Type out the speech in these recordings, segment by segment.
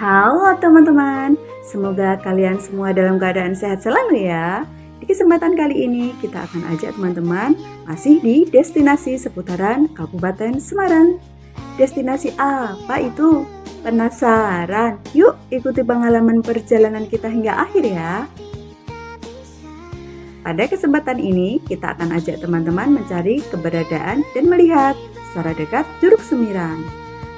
Halo teman-teman, semoga kalian semua dalam keadaan sehat selalu ya. Di kesempatan kali ini kita akan ajak teman-teman masih di destinasi seputaran Kabupaten Semarang. Destinasi apa itu? Penasaran? Yuk ikuti pengalaman perjalanan kita hingga akhir ya. Pada kesempatan ini kita akan ajak teman-teman mencari keberadaan dan melihat secara dekat Curug Semirang.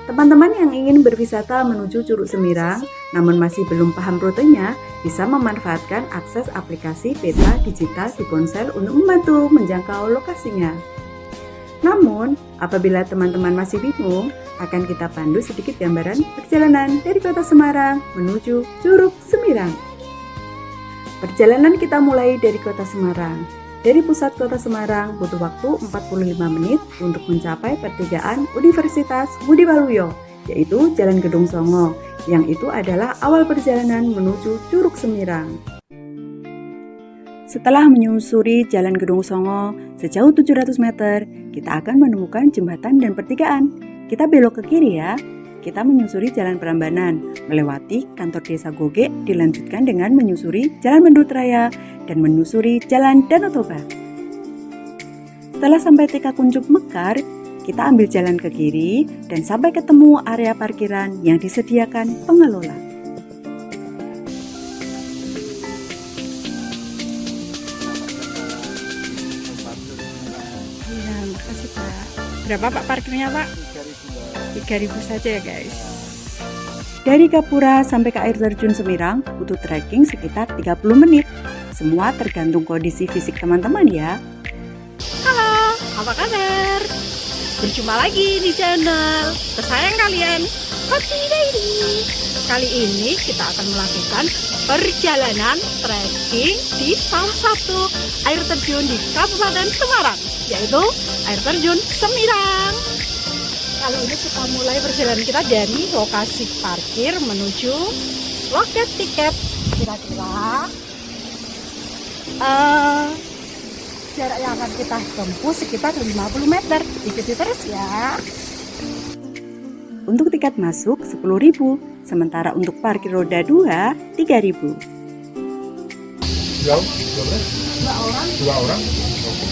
Teman-teman yang ingin berwisata menuju Curug Semirang namun masih belum paham rutenya bisa memanfaatkan akses aplikasi peta digital di ponsel untuk membantu menjangkau lokasinya. Namun, apabila teman-teman masih bingung, akan kita pandu sedikit gambaran perjalanan dari kota Semarang menuju Curug Semirang. Perjalanan kita mulai dari kota Semarang. Dari pusat kota Semarang butuh waktu 45 menit untuk mencapai pertigaan Universitas Budi Waluyo, yaitu Jalan Gedung Songo, yang itu adalah awal perjalanan menuju Curug Semirang. Setelah menyusuri Jalan Gedung Songo sejauh 700 meter, kita akan menemukan jembatan dan pertigaan. Kita belok ke kiri ya. Kita menyusuri Jalan Prambanan, melewati kantor desa Gogek, dilanjutkan dengan menyusuri Jalan Mendut Raya dan menyusuri Jalan Danau Toba. Setelah sampai TK Kuncup Mekar, kita ambil jalan ke kiri dan sampai ketemu area parkiran yang disediakan pengelola. Iya, makasih Pak. Berapa Pak parkirnya Pak? 3.000 saja ya guys. Dari Kapura sampai ke air terjun Semirang butuh trekking sekitar 30 menit. Semua tergantung kondisi fisik teman-teman ya. Halo, apa kabar? Berjumpa lagi di channel tersayang kalian, Koci Daily. Kali ini kita akan melakukan perjalanan trekking di salah satu air terjun di Kabupaten Semarang, yaitu air terjun Semirang. Kali ini kita mulai perjalanan kita dari lokasi parkir menuju loket tiket. Kira-kira jarak yang akan kita tempuh sekitar 50 meter. Ikuti terus ya. Untuk tiket masuk 10.000, sementara untuk parkir roda 2 3.000. Jauh? Dua orang? Dua orang? Oke,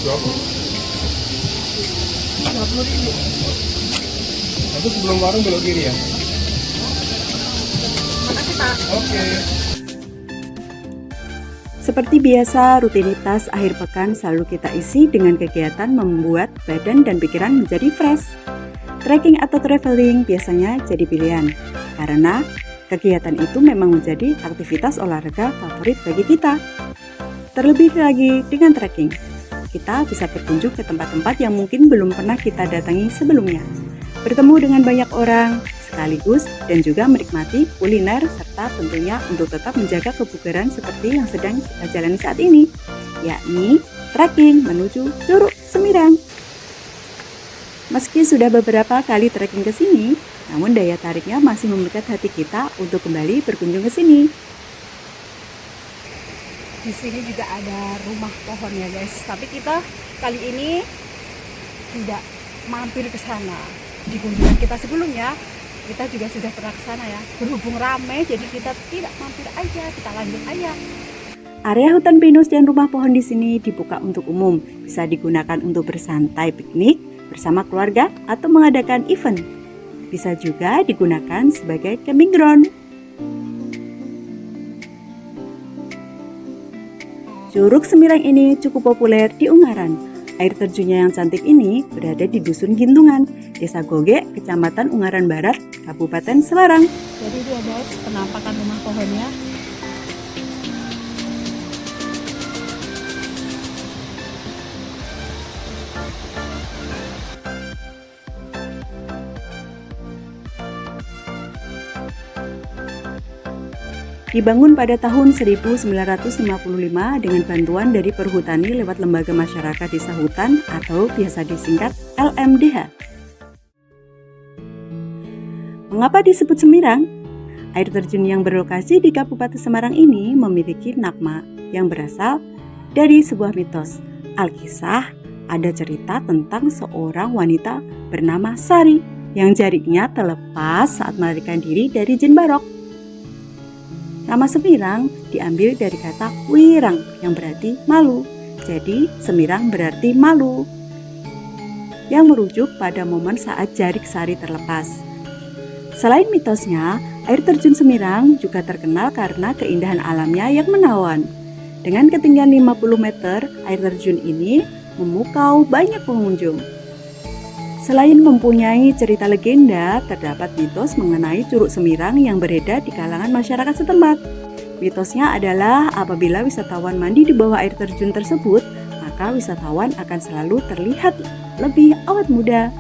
20.000. Nanti sebelum warung belok kiri ya? Makasih Pak. Oke. Seperti biasa, rutinitas akhir pekan selalu kita isi dengan kegiatan membuat badan dan pikiran menjadi fresh. Trekking atau traveling biasanya jadi pilihan, karena kegiatan itu memang menjadi aktivitas olahraga favorit bagi kita. Terlebih lagi dengan trekking, kita bisa berkunjung ke tempat-tempat yang mungkin belum pernah kita datangi sebelumnya, bertemu dengan banyak orang sekaligus dan juga menikmati kuliner serta tentunya untuk tetap menjaga kebugaran seperti yang sedang kita jalani saat ini, yakni trekking menuju Curug Semirang. Meski sudah beberapa kali trekking ke sini, namun daya tariknya masih memikat hati kita untuk kembali berkunjung ke sini. Di sini juga ada rumah pohon ya guys, tapi kita kali ini tidak mampir ke sana. Di kunjungan kita sebelumnya kita juga sudah pernah ke sana ya. Berhubung ramai jadi kita tidak mampir aja, kita lanjut aja. Area hutan pinus dan rumah pohon di sini dibuka untuk umum, bisa digunakan untuk bersantai piknik bersama keluarga atau mengadakan event. Bisa juga digunakan sebagai camping ground. Curug Semirang ini cukup populer di Ungaran. Air terjunnya yang cantik ini berada di Dusun Gintungan, Desa Gogek, Kecamatan Ungaran Barat, Kabupaten Semarang. Jadi dia guys, penampakan rumah pohonnya. Dibangun pada tahun 1955 dengan bantuan dari Perhutani lewat Lembaga Masyarakat Desa Hutan atau biasa disingkat LMDH. Mengapa disebut Semirang? Air terjun yang berlokasi di Kabupaten Semarang ini memiliki nama yang berasal dari sebuah mitos. Alkisah, ada cerita tentang seorang wanita bernama Sari yang jaringnya terlepas saat melarikan diri dari jin barok. Nama Semirang diambil dari kata wirang yang berarti malu. Jadi Semirang berarti malu, yang merujuk pada momen saat Jarik Sari terlepas. Selain mitosnya, air terjun Semirang juga terkenal karena keindahan alamnya yang menawan. Dengan ketinggian 50 meter, air terjun ini memukau banyak pengunjung. Selain mempunyai cerita legenda, terdapat mitos mengenai Curug Semirang yang beredar di kalangan masyarakat setempat. Mitosnya adalah apabila wisatawan mandi di bawah air terjun tersebut, maka wisatawan akan selalu terlihat lebih awet muda.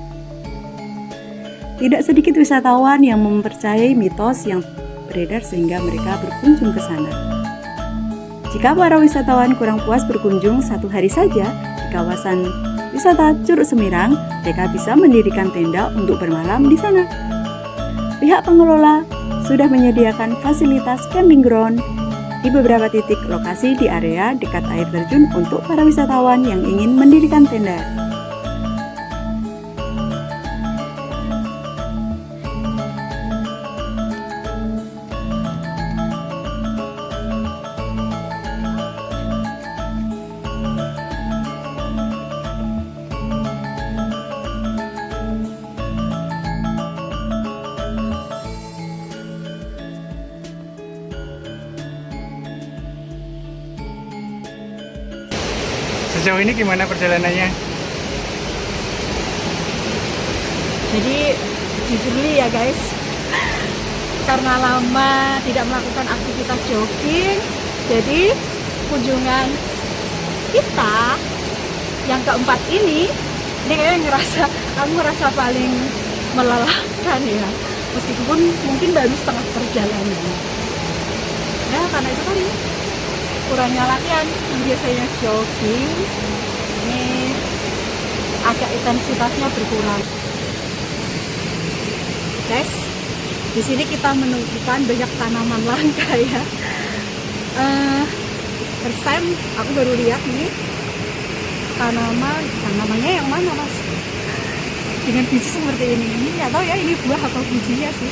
Tidak sedikit wisatawan yang mempercayai mitos yang beredar sehingga mereka berkunjung ke sana. Jika para wisatawan kurang puas berkunjung 1 hari saja di kawasan wisata Curug Semirang, mereka bisa mendirikan tenda untuk bermalam di sana. Pihak pengelola sudah menyediakan fasilitas camping ground di beberapa titik lokasi di area dekat air terjun untuk para wisatawan yang ingin mendirikan tenda. Sejauh ini gimana perjalanannya? Jadi jujur ya guys, karena lama tidak melakukan aktivitas jogging, jadi kunjungan kita yang keempat ini kayaknya aku ngerasa paling melelahkan ya, meskipun mungkin baru setengah perjalanan ya, karena itu tadi kurangnya latihan. Yang biasanya jogging ini agak intensitasnya berkurang. Guys, di sini kita menemukan banyak tanaman langka ya. First time aku baru lihat nih tanamannya yang mana mas? Dengan biji seperti ini nggak tahu ya ini buah atau bijinya sih.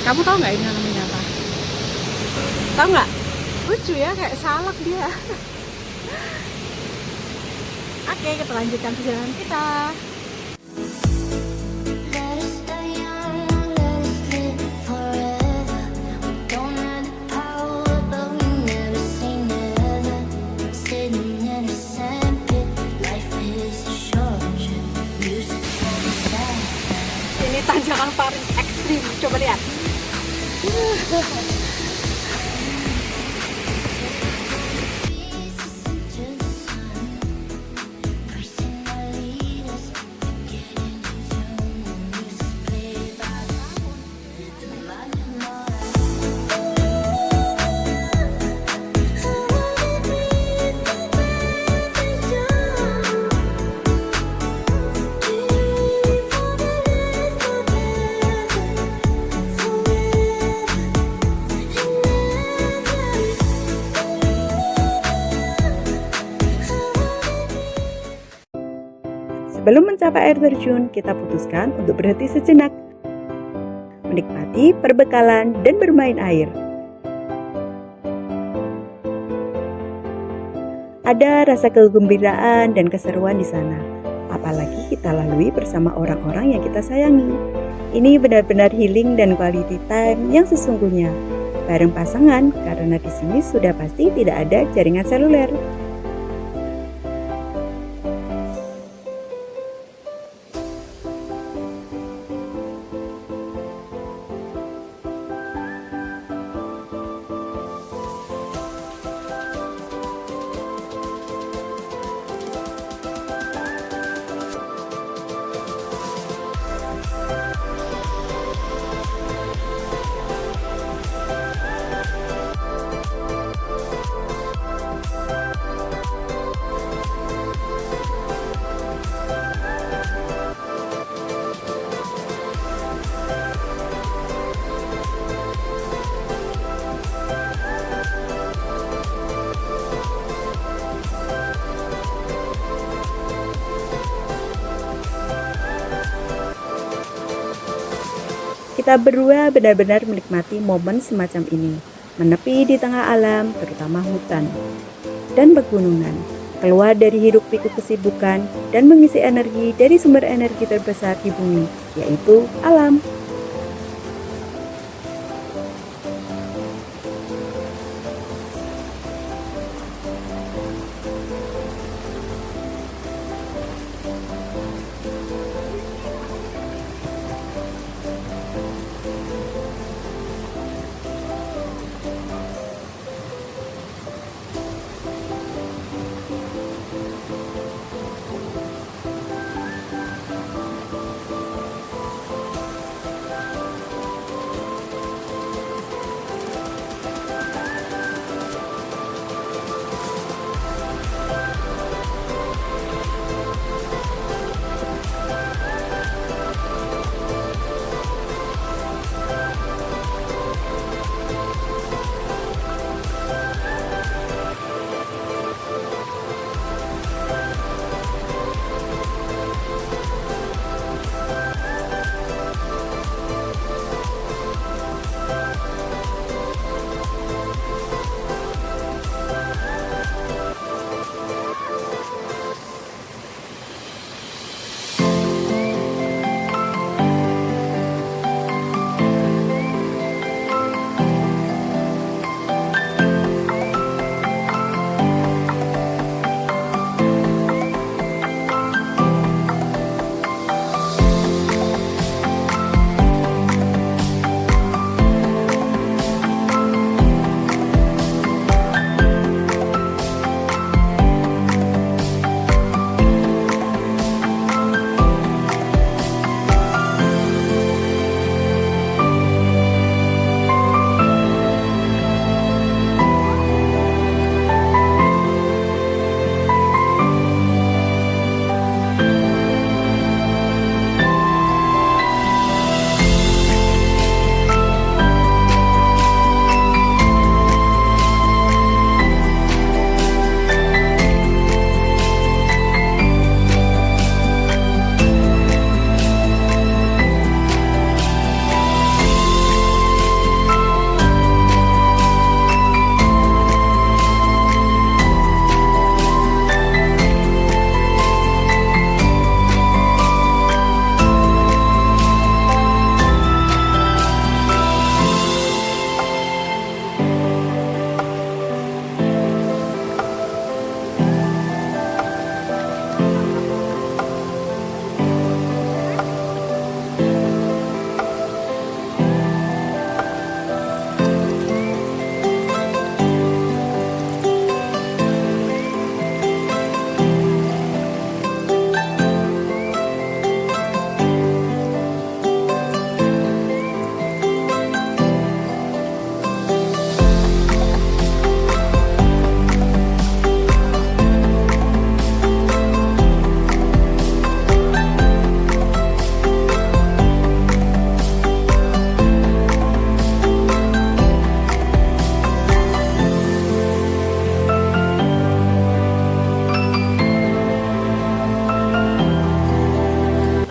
Kamu tahu nggak ini namanya apa? Tahu nggak? Lucu ya, kayak salak dia. Oke, kita lanjutkan perjalanan kita. Ini tanjakan paling ekstrim, coba lihat. Sebelum mencapai air terjun, kita putuskan untuk berhenti sejenak, menikmati perbekalan dan bermain air. Ada rasa kegembiraan dan keseruan di sana, apalagi kita lalui bersama orang-orang yang kita sayangi. Ini benar-benar healing dan quality time yang sesungguhnya, bareng pasangan karena di sini sudah pasti tidak ada jaringan seluler. Kita berdua benar-benar menikmati momen semacam ini, menepi di tengah alam, terutama hutan dan pegunungan, keluar dari hiruk-pikuk kesibukan dan mengisi energi dari sumber energi terbesar di bumi, yaitu alam.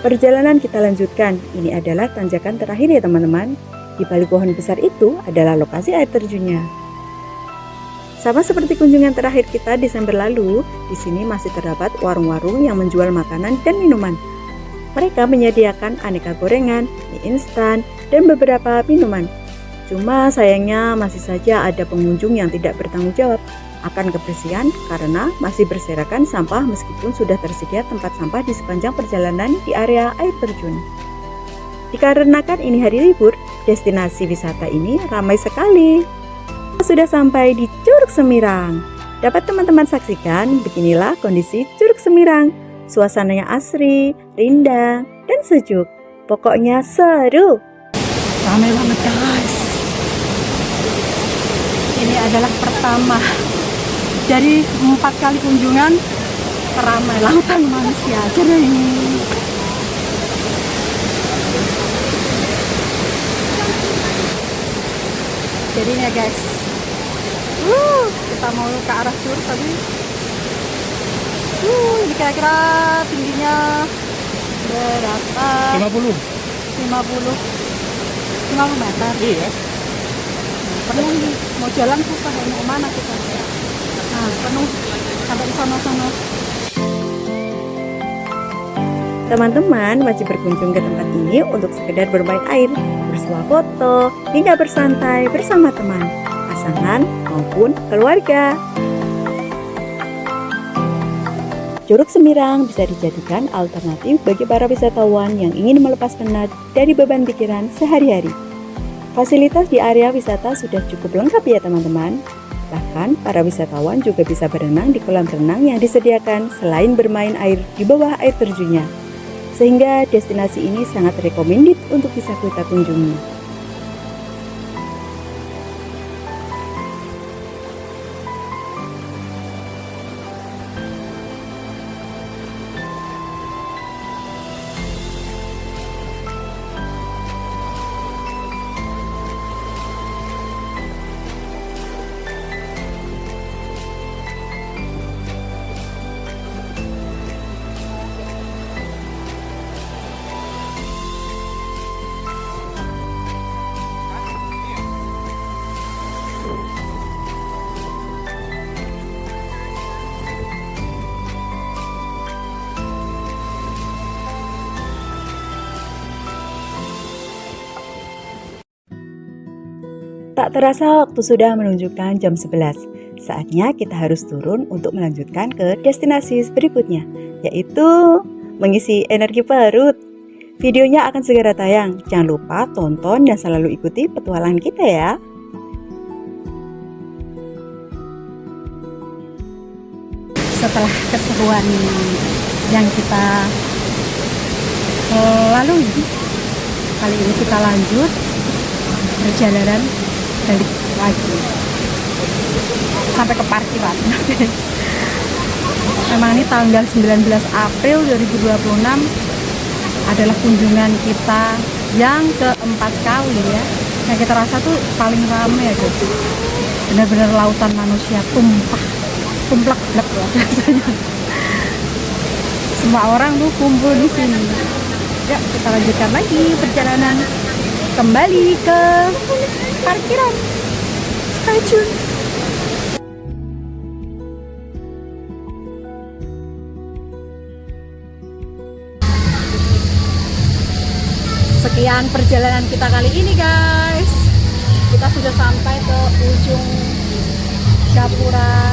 Perjalanan kita lanjutkan. Ini adalah tanjakan terakhir ya teman-teman. Di balik pohon besar itu adalah lokasi air terjunnya. Sama seperti kunjungan terakhir kita Desember lalu, di sini masih terdapat warung-warung yang menjual makanan dan minuman. Mereka menyediakan aneka gorengan, mie instan, dan beberapa minuman. Cuma sayangnya masih saja ada pengunjung yang tidak bertanggung jawab akan kebersihan karena masih berserakan sampah meskipun sudah tersedia tempat sampah di sepanjang perjalanan di area air terjun. Dikarenakan ini hari libur, destinasi wisata ini ramai sekali. Sudah sampai di Curug Semirang. Dapat teman-teman saksikan, beginilah kondisi Curug Semirang. Suasananya asri, rindang, dan sejuk. Pokoknya seru. Ramai banget guys. Ini adalah pertama dari 4 kali kunjungan ramai lautan manusia aja deh ini. Jadi ini ya guys, kita mau ke arah curug tadi. Ini kira-kira tingginya berapa? 50. 50. meter. Iya. Penuh nih, mau jalan susah, mau kemana kita? Nah, penuh sampai ke sono-sono. Teman-teman wajib berkunjung ke tempat ini untuk sekedar bermain air, bersuah foto, hingga bersantai bersama teman, pasangan, maupun keluarga. Curug Semirang bisa dijadikan alternatif bagi para wisatawan yang ingin melepas penat dari beban pikiran sehari-hari. Fasilitas di area wisata sudah cukup lengkap ya teman-teman. Bahkan para wisatawan juga bisa berenang di kolam renang yang disediakan selain bermain air di bawah air terjunnya. Sehingga destinasi ini sangat recommended untuk bisa kita kunjungi. Tak terasa waktu sudah menunjukkan jam 11. Saatnya kita harus turun untuk melanjutkan ke destinasi berikutnya, yaitu mengisi energi perut. Videonya akan segera tayang. Jangan lupa tonton dan selalu ikuti petualangan kita ya. Setelah keseruan yang kita lalui, kali ini kita lanjut perjalanan balik lagi sampai ke parkiran. Memang ini tanggal 19 April 2026 adalah kunjungan kita yang keempat kali ya. Yang kita rasa tuh paling ramai ya guys. Benar-benar lautan manusia tumplek-blek ya rasanya. Semua orang tuh kumpul di sini. Ya, kita lanjutkan lagi perjalanan kembali ke parkiran. Stay tune. Sekian perjalanan kita kali ini guys. Kita sudah sampai ke ujung Gapura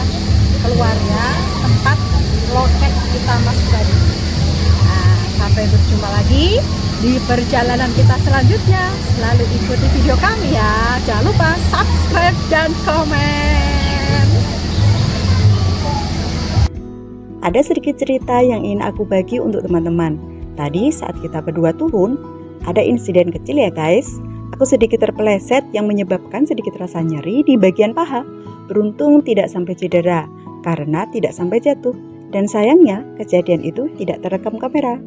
keluarnya, tempat loket kita masuk tadi. Nah, sampai berjumpa lagi di perjalanan kita selanjutnya. Selalu ikuti video kami ya. Jangan lupa subscribe dan komen. Ada sedikit cerita yang ingin aku bagi untuk teman-teman. Tadi saat kita berdua turun, ada insiden kecil ya guys. Aku sedikit terpeleset yang menyebabkan sedikit rasa nyeri di bagian paha. Beruntung tidak sampai cedera karena tidak sampai jatuh. Dan sayangnya kejadian itu tidak terekam kamera.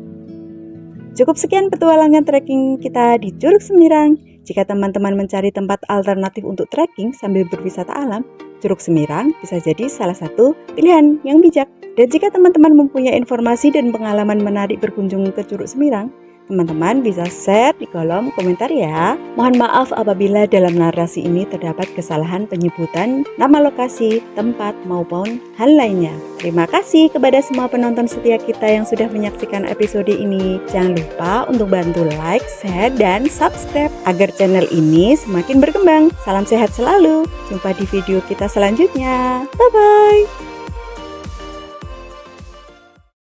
Cukup sekian petualangan trekking kita di Curug Semirang. Jika teman-teman mencari tempat alternatif untuk trekking sambil berwisata alam, Curug Semirang bisa jadi salah satu pilihan yang bijak. Dan jika teman-teman mempunyai informasi dan pengalaman menarik berkunjung ke Curug Semirang, teman-teman bisa share di kolom komentar ya. Mohon maaf apabila dalam narasi ini terdapat kesalahan penyebutan nama lokasi, tempat, maupun hal lainnya. Terima kasih kepada semua penonton setia kita yang sudah menyaksikan episode ini. Jangan lupa untuk bantu like, share, dan subscribe agar channel ini semakin berkembang. Salam sehat selalu. Jumpa di video kita selanjutnya. Bye-bye.